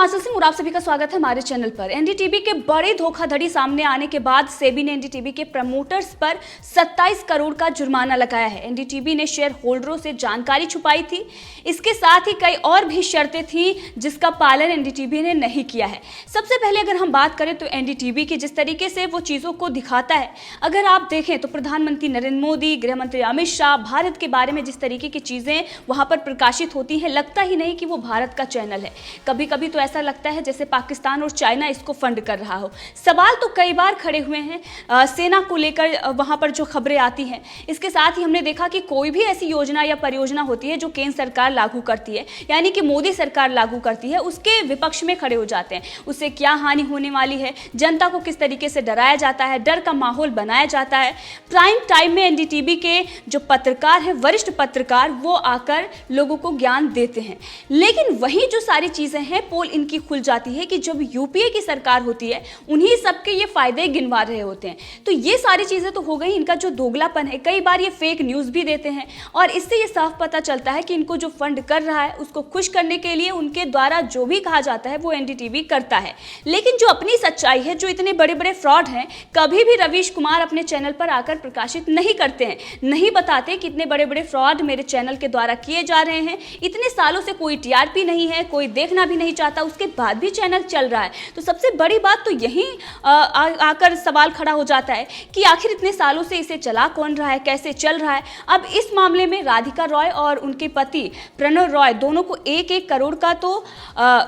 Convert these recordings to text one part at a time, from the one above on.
हिमाचल सिंह और आप सभी का स्वागत है हमारे चैनल पर। एनडीटीवी के बड़े धोखाधड़ी सामने आने के बाद सेबी ने एनडीटीवी के प्रमोटर्स पर 27 करोड़ का जुर्माना लगाया है। एनडीटीवी ने शेयर होल्डरों से जानकारी छुपाई थी। इसके साथ ही कई और भी शर्तें थी जिसका पालन एनडीटीवी ने नहीं किया है। सबसे पहले अगर हम बात करें तो एनडीटीवी की जिस तरीके से वो चीज़ों को दिखाता है, अगर आप देखें तो प्रधानमंत्री नरेंद्र मोदी, गृह मंत्री अमित शाह, भारत के बारे में जिस तरीके की चीज़ें वहाँ पर प्रकाशित होती हैं, लगता ही नहीं कि वो भारत का चैनल है। कभी कभी तो ऐसा लगता है जैसे पाकिस्तान और चाइना इसको फंड कर रहा हो। सवाल तो कई बार खड़े हुए हैं सेना को लेकर वहाँ पर जो खबरें आती हैं। इसके साथ ही हमने देखा कि कोई भी ऐसी योजना या परियोजना होती है जो केंद्र सरकार लागू करती है, यानी कि मोदी सरकार लागू करती है, उसके विपक्ष में खड़े हो जाते हैं। उससे क्या हानि होने वाली है, जनता को किस तरीके से डराया जाता है, डर का माहौल बनाया जाता है। प्राइम टाइम में एनडीटीवी के जो पत्रकार हैं, वरिष्ठ पत्रकार, वो आकर लोगों को ज्ञान देते हैं। लेकिन वही जो सारी चीज़ें हैं, पोल इनकी खुल जाती है कि जब यूपीए की सरकार होती है उन्हीं सबके ये फायदे गिनवा रहे होते हैं। तो ये सारी चीज़ें तो हो गई। इनका जो दोगलापन है, कई बार ये फेक न्यूज़ भी देते हैं और इससे ये साफ पता चलता है कि इनको जो फंड कर रहा है उसको खुश करने के लिए उनके द्वारा जो भी कहा जाता है वो एनडीटीवी करता है। लेकिन जो अपनी सच्चाई है, जो इतने बड़े बड़े फ्रॉड हैं, कभी भी रवीश कुमार अपने चैनल पर आकर प्रकाशित नहीं करते हैं, नहीं बताते कि इतने बड़े बड़े फ्रॉड मेरे चैनल के द्वारा किए जा रहे हैं। इतने सालों से कोई टीआरपी नहीं है, कोई देखना भी नहीं चाहता, उसके बाद भी चैनल चल रहा है। तो सबसे बड़ी बात तो यही आकर सवाल खड़ा हो जाता है कि आखिर इतने सालों से इसे चला कौन रहा है, कैसे चल रहा है। अब इस मामले में राधिका रॉय और उनके पति प्रणव रॉय दोनों को 1-1 करोड़ का तो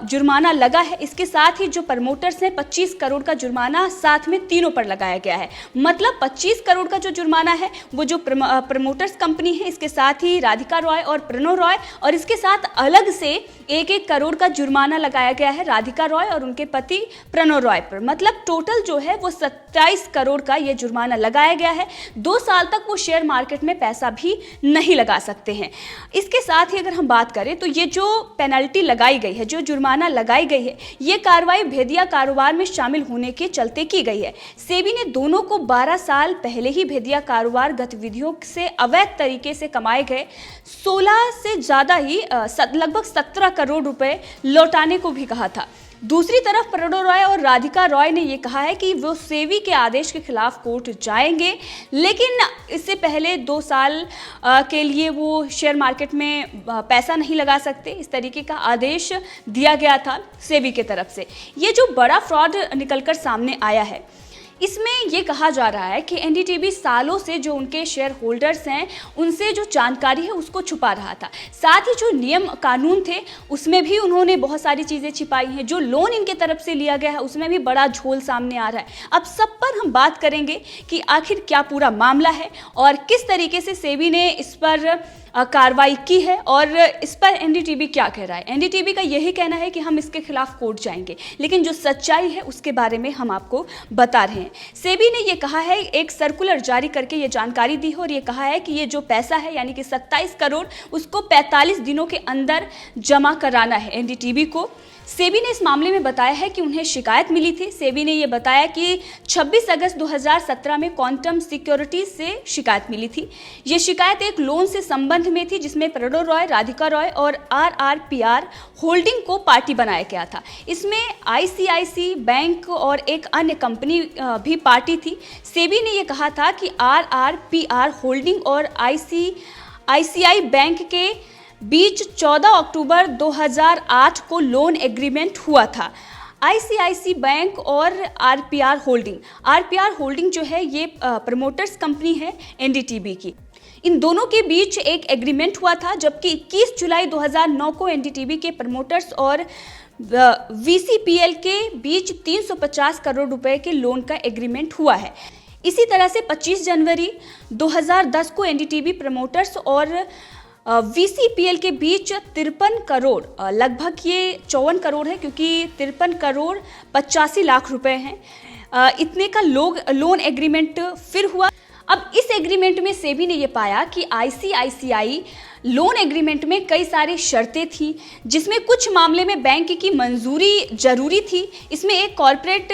जुर्माना लगा है। इसके साथ ही जो प्रमोटर्स हैं 25 करोड़ का जुर्माना साथ में तीनों पर लगाया गया है। मतलब 25 करोड़ का जो जुर्माना है वो जो प्रमोटर्स कंपनी है, इसके साथ ही राधिका रॉय और प्रणव रॉय, और इसके साथ अलग से 1-1 करोड़ का जुर्माना लगाया गया है राधिका रॉय और उनके पति प्रणव रॉय पर। मतलब टोटल जो है वो 27 करोड़ का ये जुर्माना लगाया गया है। 2 साल तक वो शेयर मार्केट में पैसा भी नहीं लगा सकते हैं। इसके साथ ही अगर हम बात करें तो ये जो पेनल्टी लगाई गई है, जो जुर्माना लगाई गई है, ये कार्रवाई भेदिया कारोबार में शामिल होने के चलते की गई है। सेबी ने दोनों को 12 साल पहले ही भेदिया कारोबार गतिविधियों से अवैध तरीके से कमाए गए 16 से ज़्यादा ही लगभग 17 करोड़ रुपए लौटाने को भी कहा था। दूसरी तरफ प्रणव रॉय और राधिका रॉय ने ये कहा है कि वो सेबी के आदेश के खिलाफ कोर्ट जाएंगे, लेकिन इससे पहले 2 साल के लिए वो शेयर मार्केट में पैसा नहीं लगा सकते। इस तरीके का आदेश दिया गया था सेबी की तरफ से। ये जो बड़ा फ्रॉड निकलकर सामने आया है, इसमें ये कहा जा रहा है कि एनडीटीवी सालों से जो उनके शेयर होल्डर्स हैं उनसे जो जानकारी है उसको छुपा रहा था। साथ ही जो नियम कानून थे उसमें भी उन्होंने बहुत सारी चीज़ें छिपाई हैं। जो लोन इनके तरफ से लिया गया है उसमें भी बड़ा झोल सामने आ रहा है। अब सब पर हम बात करेंगे कि आखिर क्या पूरा मामला है और किस तरीके से सेबी ने इस पर कार्रवाई की है और इस पर एनडीटीवी क्या कह रहा है। एनडीटीवी का यही कहना है कि हम इसके खिलाफ कोर्ट जाएंगे, लेकिन जो सच्चाई है उसके बारे में हम आपको बता रहे हैं। सेबी ने ये कहा है, एक सर्कुलर जारी करके ये जानकारी दी है और ये कहा है कि ये जो पैसा है यानी कि 27 करोड़ उसको 45 दिनों के अंदर जमा कराना है एनडीटीवी को। सेबी ने इस मामले में बताया है कि उन्हें शिकायत मिली थी। सेबी ने यह बताया कि 26 अगस्त 2017 में क्वांटम सिक्योरिटीज से शिकायत मिली थी। ये शिकायत एक लोन से संबंध में थी जिसमें प्रणव रॉय, राधिका रॉय और RRPR होल्डिंग को पार्टी बनाया गया था। इसमें ICICI बैंक और एक अन्य कंपनी भी पार्टी थी। सेबी ने यह कहा था कि RRPR होल्डिंग और ICICI बैंक के बीच 14 अक्टूबर 2008 को लोन एग्रीमेंट हुआ था। ICICI बैंक और RPR होल्डिंग जो है ये प्रमोटर्स कंपनी है एनडीटीवी की। इन दोनों के बीच एक एग्रीमेंट हुआ था, जबकि 21 जुलाई 2009 को एनडीटीवी के प्रमोटर्स और VCPL के बीच 350 करोड़ रुपए के लोन का एग्रीमेंट हुआ है। इसी तरह से 25 जनवरी 2010 को एनडीटीवी प्रमोटर्स और VCPL के बीच 53 करोड़, लगभग ये 54 करोड़ है क्योंकि 53 करोड़ 85 लाख रुपए हैं, इतने का लोन एग्रीमेंट फिर हुआ। अब इस एग्रीमेंट में सेबी ने ये पाया कि ICICI लोन एग्रीमेंट में कई सारी शर्तें थी, जिसमें कुछ मामले में बैंक की मंजूरी जरूरी थी। इसमें एक कॉर्पोरेट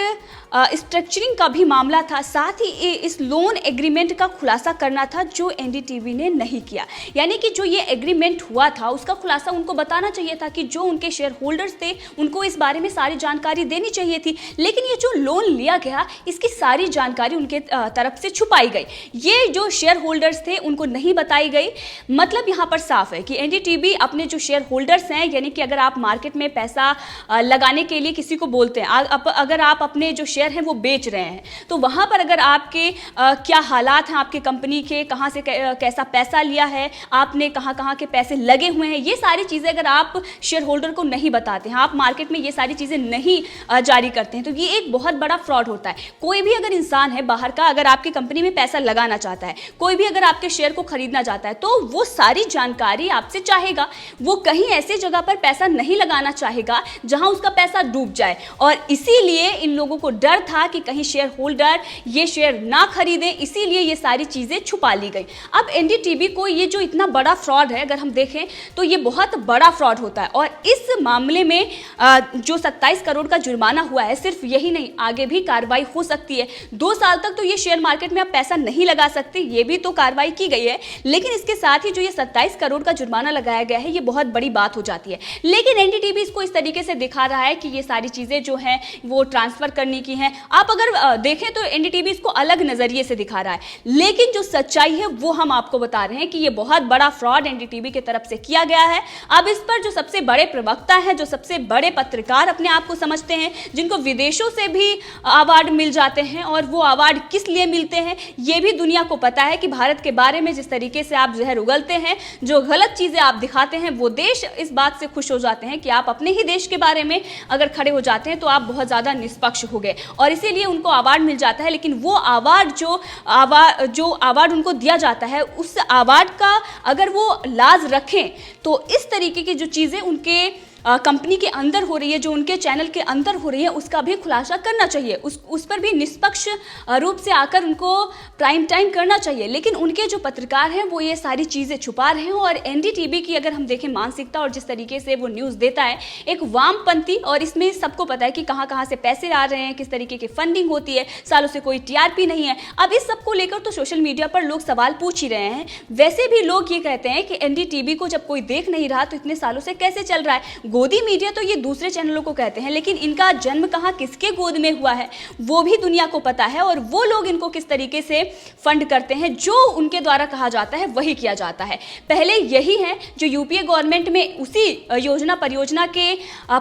स्ट्रक्चरिंग का भी मामला था, साथ ही इस लोन एग्रीमेंट का खुलासा करना था जो एनडीटीवी ने नहीं किया। यानी कि जो ये एग्रीमेंट हुआ था उसका खुलासा उनको बताना चाहिए था कि जो उनके शेयर होल्डर्स थे उनको इस बारे में सारी जानकारी देनी चाहिए थी। लेकिन ये जो लोन लिया गया इसकी सारी जानकारी उनके तरफ से छुपाई गई। ये जो शेयर होल्डर्स थे उनको नहीं बताई गई। मतलब यहाँ पर साफ है कि एनडीटीवी अपने जो शेयर होल्डर्स हैं, यानी कि अगर आप मार्केट में पैसा लगाने के लिए किसी को बोलते हैं, अगर आप अपने जो शेयर हैं वो बेच रहे हैं, तो वहाँ पर अगर आपके क्या हालात हैं आपके कंपनी के, कहाँ से कैसा पैसा लिया है आपने, कहाँ कहाँ के पैसे लगे हुए हैं, ये सारी चीज़ें अगर आप शेयर होल्डर को नहीं बताते हैं, आप मार्केट में ये सारी चीज़ें नहीं जारी करते हैं, तो ये एक बहुत बड़ा फ्रॉड होता है। कोई भी अगर इंसान है बाहर का, अगर आपकी कंपनी में पैसा लगाना चाहता है, कोई भी अगर आपके शेयर को खरीदना चाहता है, तो वो सारी जानकारी आपसे चाहेगा। वो कहीं ऐसी जगह पर पैसा नहीं लगाना चाहेगा जहां उसका पैसा डूब जाए, और इसीलिए इन लोगों को डर था कि कहीं शेयर होल्डर ये शेयर ना खरीदें, इसीलिए ये सारी चीजें छुपा ली गई। अब एनडीटीवी को ये जो इतना बड़ा फ्रॉड है, अगर हम देखें तो ये बहुत बड़ा फ्रॉड होता है, और इस मामले में जो 27 करोड़ का जुर्माना हुआ है, सिर्फ यही नहीं आगे भी कार्रवाई हो सकती है। 2 साल तक तो ये शेयर मार्केट में आप पैसा नहीं लगा सकते, ये भी तो कार्रवाई की गई है। लेकिन इसके साथ ही जो ये 27 करोड़ का जुर्माना लगाया गया है, ये बहुत बड़ी बात हो जाती है। लेकिन एनडीटीवी इसको इस तरीके से दिखा रहा है कि ये सारी चीजें जो हैं वो ट्रांसफर करने की हैं। आप अगर देखें तो एनडीटीवी इसको अलग नजरिए से दिखा रहा है, लेकिन जो सच्चाई है वो हम आपको बता रहे हैं कि ये बहुत बड़ा फ्रॉड एनडीटीवी की तरफ से किया गया है। अब इस पर जो सबसे बड़े प्रवक्ता हैं, जो सबसे बड़े पत्रकार अपने आप को समझते हैं, जिनको विदेशों से भी अवार्ड मिल जाते हैं, और वो अवार्ड किस लिए मिलते हैं ये भी दुनिया को पता है कि भारत के बारे में जिस तरीके से आप जहर उगलते हैं, जो गलत चीजें आप दिखाते हैं, वो देश इस बात से खुश हो जाते हैं कि आप अपने ही देश के बारे में अगर खड़े हो जाते हैं तो आप बहुत ज्यादा निष्पक्ष हो गए, और इसीलिए उनको अवार्ड मिल जाता है। लेकिन वो अवार्ड जो अवार्ड उनको दिया जाता है, उस अवार्ड का अगर वो लाज रखें तो इस तरीके की जो चीजें उनके कंपनी के अंदर हो रही है, जो उनके चैनल के अंदर हो रही है, उसका भी खुलासा करना चाहिए, उस पर भी निष्पक्ष रूप से आकर उनको प्राइम टाइम करना चाहिए। लेकिन उनके जो पत्रकार हैं वो ये सारी चीज़ें छुपा रहे हैं। और एनडीटीवी की अगर हम देखें मानसिकता और जिस तरीके से वो न्यूज़ देता है, एक वामपंथी, और इसमें सबको पता है कि कहाँ कहाँ से पैसे आ रहे हैं, किस तरीके की फंडिंग होती है, सालों से कोई टीआरपी नहीं है। अब इस सबको लेकर तो सोशल मीडिया पर लोग सवाल पूछ ही रहे हैं। वैसे भी लोग ये कहते हैं कि एनडीटीवी को जब कोई देख नहीं रहा तो इतने सालों से कैसे चल रहा है। गोदी मीडिया तो ये दूसरे चैनलों को कहते हैं, लेकिन इनका जन्म कहाँ, किसके गोद में हुआ है, वो भी दुनिया को पता है। और वो लोग इनको किस तरीके से फंड करते हैं, जो उनके द्वारा कहा जाता है वही किया जाता है। पहले यही है जो यूपीए गवर्नमेंट में उसी योजना परियोजना के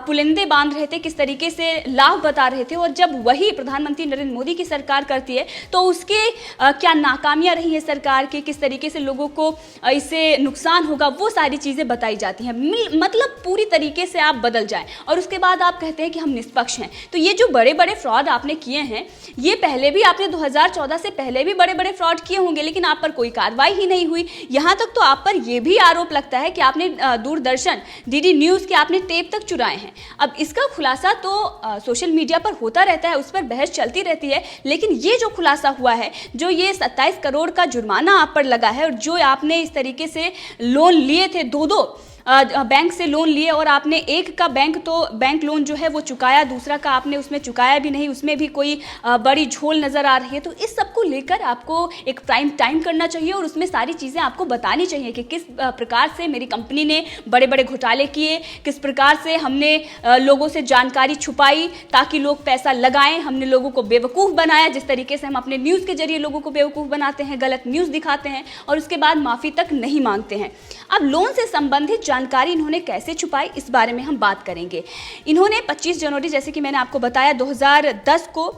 पुलिंदे बांध रहे थे, किस तरीके से लाभ बता रहे थे, और जब वही प्रधानमंत्री नरेंद्र मोदी की सरकार करती है तो उसके क्या नाकामियां रही है सरकार की, किस तरीके से लोगों को इससे नुकसान होगा, वो सारी चीजें बताई जाती हैं। मतलब पूरी तरीके से आप बदल जाएं, और उसके बाद आप कहते हैं कि हम निष्पक्ष हैं। तो ये जो बड़े बड़े फ्रॉड आपने किए हैं, ये पहले भी आपने 2014 से पहले भी बड़े बड़े फ्रॉड किए होंगे, लेकिन आप पर कोई कार्रवाई ही नहीं हुई। यहाँ तक तो आप पर यह भी आरोप लगता है कि आपने दूरदर्शन, डीडी न्यूज़ के आपने टेप तक चुराए हैं। अब इसका खुलासा तो सोशल मीडिया पर होता रहता है, उस पर बहस चलती रहती है, लेकिन ये जो खुलासा हुआ है, जो ये 27 करोड़ का जुर्माना आप पर लगा है, और जो आपने इस तरीके से लोन लिए थे, दो बैंक से लोन लिए, और आपने एक का बैंक लोन जो है वो चुकाया, दूसरा का आपने उसमें चुकाया भी नहीं, उसमें भी कोई बड़ी झोल नज़र आ रही है। तो इस सब को लेकर आपको एक प्राइम टाइम करना चाहिए, और उसमें सारी चीज़ें आपको बतानी चाहिए कि किस प्रकार से मेरी कंपनी ने बड़े बड़े घोटाले किए, किस प्रकार से हमने लोगों से जानकारी छुपाई ताकि लोग पैसा लगाएं, हमने लोगों को बेवकूफ़ बनाया, जिस तरीके से हम अपने न्यूज़ के जरिए लोगों को बेवकूफ़ बनाते हैं, गलत न्यूज़ दिखाते हैं और उसके बाद माफ़ी तक नहीं मांगते हैं। अब लोन से संबंधित जानकारी इन्होंने कैसे छुपाई, इस बारे में हम बात करेंगे। इन्होंने 25 जनवरी, जैसे कि मैंने आपको बताया, 2010 को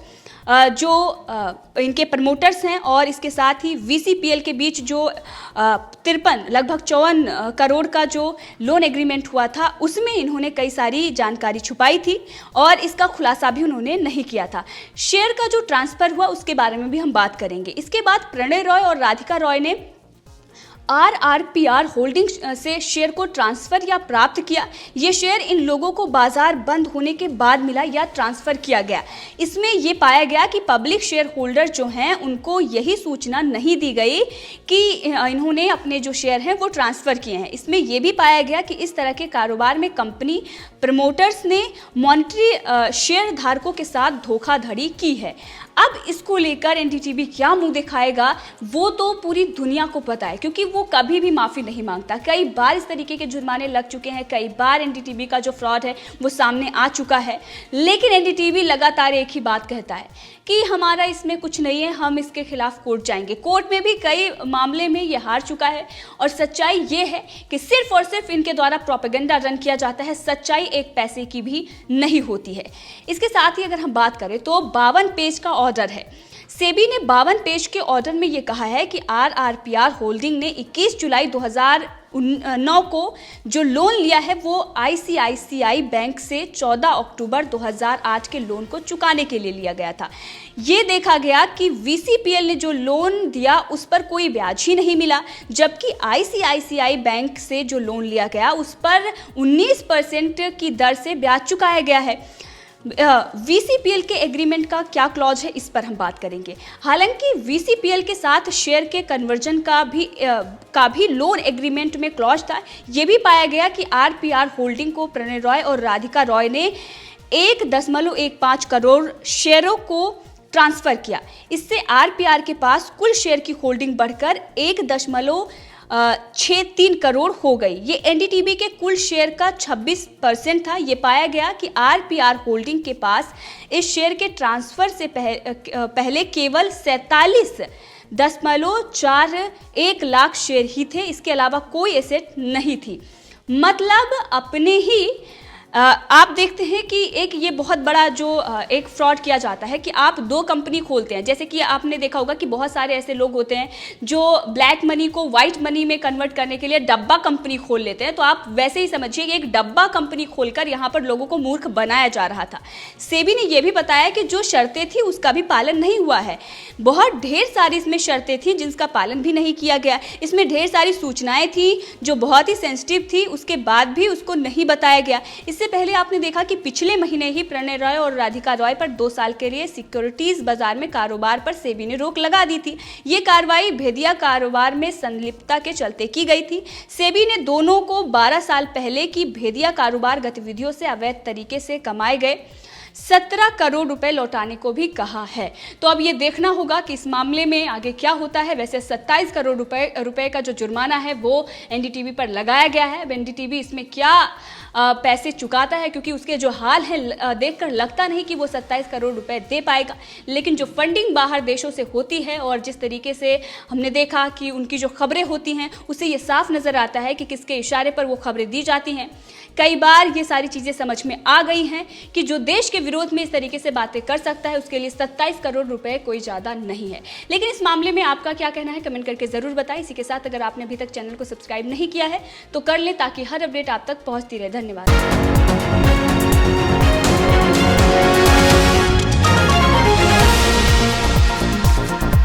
जो इनके प्रमोटर्स हैं और इसके साथ ही वीसीपीएल के बीच जो 53 लगभग 54 करोड़ का जो लोन एग्रीमेंट हुआ था, उसमें इन्होंने कई सारी जानकारी छुपाई थी और इसका खुलासा भी उन्होंने नहीं किया था। शेयर का जो ट्रांसफ़र हुआ उसके बारे में भी हम बात करेंगे। इसके बाद प्रणय रॉय और राधिका रॉय ने RRPR होल्डिंग से शेयर को ट्रांसफर या प्राप्त किया। ये शेयर इन लोगों को बाजार बंद होने के बाद मिला या ट्रांसफर किया गया। इसमें ये पाया गया कि पब्लिक शेयर होल्डर जो हैं उनको यही सूचना नहीं दी गई कि इन्होंने अपने जो शेयर हैं वो ट्रांसफ़र किए हैं। इसमें यह भी पाया गया कि इस तरह के कारोबार में कंपनी प्रमोटर्स ने मॉनिटरी शेयर धारकों के साथ धोखाधड़ी की है। अब इसको लेकर एनडीटीवी क्या मुंह दिखाएगा वो तो पूरी दुनिया को पता है, क्योंकि वो कभी भी माफ़ी नहीं मांगता। कई बार इस तरीके के जुर्माने लग चुके हैं, कई बार एनडीटीवी का जो फ्रॉड है वो सामने आ चुका है, लेकिन एनडीटीवी लगातार एक ही बात कहता है कि हमारा इसमें कुछ नहीं है, हम इसके खिलाफ कोर्ट जाएंगे। कोर्ट में भी कई मामले में ये हार चुका है और सच्चाई ये है कि सिर्फ और सिर्फ इनके द्वारा प्रोपेगेंडा रन किया जाता है। सच्चाई एक पैसे की भी नहीं होती है। इसके साथ ही अगर हम बात करें तो 52 पेज का ऑर्डर है। सेबी ने 52 पेज के ऑर्डर में ये कहा है कि RRPR होल्डिंग ने 21 जुलाई 2009 को जो लोन लिया है वो ICICI बैंक से 14 अक्टूबर 2008 के लोन को चुकाने के लिए लिया गया था। ये देखा गया कि VCPL ने जो लोन दिया उस पर कोई ब्याज ही नहीं मिला, जबकि ICICI बैंक से जो लोन लिया गया उस पर 19% की दर से ब्याज चुकाया गया है। VCPL के एग्रीमेंट का क्या क्लॉज है, इस पर हम बात करेंगे। हालांकि VCPL के साथ शेयर के कन्वर्जन का भी लोन एग्रीमेंट में क्लॉज था। ये भी पाया गया कि RPR होल्डिंग को प्रणय रॉय और राधिका रॉय ने 1.15 करोड़ शेयरों को ट्रांसफ़र किया। इससे RPR के पास कुल शेयर की होल्डिंग बढ़कर 1.63 करोड़ हो गई। ये एनडीटीवी के कुल शेयर का 26% था। ये पाया गया कि RPR होल्डिंग के पास इस शेयर के ट्रांसफ़र से पहले केवल 47.41 लाख शेयर ही थे। इसके अलावा कोई एसेट नहीं थी। मतलब अपने ही आप देखते हैं कि एक ये बहुत बड़ा जो एक फ्रॉड किया जाता है कि आप 2 कंपनी खोलते हैं। जैसे कि आपने देखा होगा कि बहुत सारे ऐसे लोग होते हैं जो ब्लैक मनी को वाइट मनी में कन्वर्ट करने के लिए डब्बा कंपनी खोल लेते हैं। तो आप वैसे ही समझिए कि एक डब्बा कंपनी खोलकर यहाँ पर लोगों को मूर्ख बनाया जा रहा था। सेबी ने यह भी बताया कि जो शर्तें थी उसका भी पालन नहीं हुआ है। बहुत ढेर सारी इसमें शर्तें थी जिसका पालन भी नहीं किया गया। इसमें ढेर सारी सूचनाएं थी जो बहुत ही सेंसिटिव थी, उसके बाद भी उसको नहीं बताया गया। इससे पहले आपने देखा कि पिछले महीने ही प्रणय रॉय और राधिका रॉय पर 2 साल के लिए सिक्योरिटीज बाजार में कारोबार पर सेबी ने रोक लगा दी थी। ये कार्रवाई भेदिया कारोबार में संलिप्तता के चलते की गई थी। सेबी ने दोनों को 12 साल पहले की भेदिया कारोबार गतिविधियों से अवैध तरीके से कमाए गए 17 करोड़ रुपए लौटाने को भी कहा है। तो अब ये देखना होगा कि इस मामले में आगे क्या होता है। वैसे 27 करोड़ रुपए का जो जुर्माना है वो एनडीटीवी पर लगाया गया है। अब एनडीटीवी इसमें क्या पैसे चुकाता है, क्योंकि उसके जो हाल है देखकर लगता नहीं कि वो 27 करोड़ रुपए दे पाएगा। लेकिन जो फंडिंग बाहर देशों से होती है और जिस तरीके से हमने देखा कि उनकी जो खबरें होती हैं उससे ये साफ नज़र आता है कि किसके इशारे पर वो खबरें दी जाती हैं। कई बार ये सारी चीज़ें समझ में आ गई हैं कि जो देश के विरोध में इस तरीके से बातें कर सकता है उसके लिए 27 करोड़ रुपए कोई ज़्यादा नहीं है। लेकिन इस मामले में आपका क्या कहना है कमेंट करके ज़रूर बताएं। इसी के साथ अगर आपने अभी तक चैनल को सब्सक्राइब नहीं किया है तो कर लें ताकि हर अपडेट आप तक पहुँचती रहे। धन्यवाद।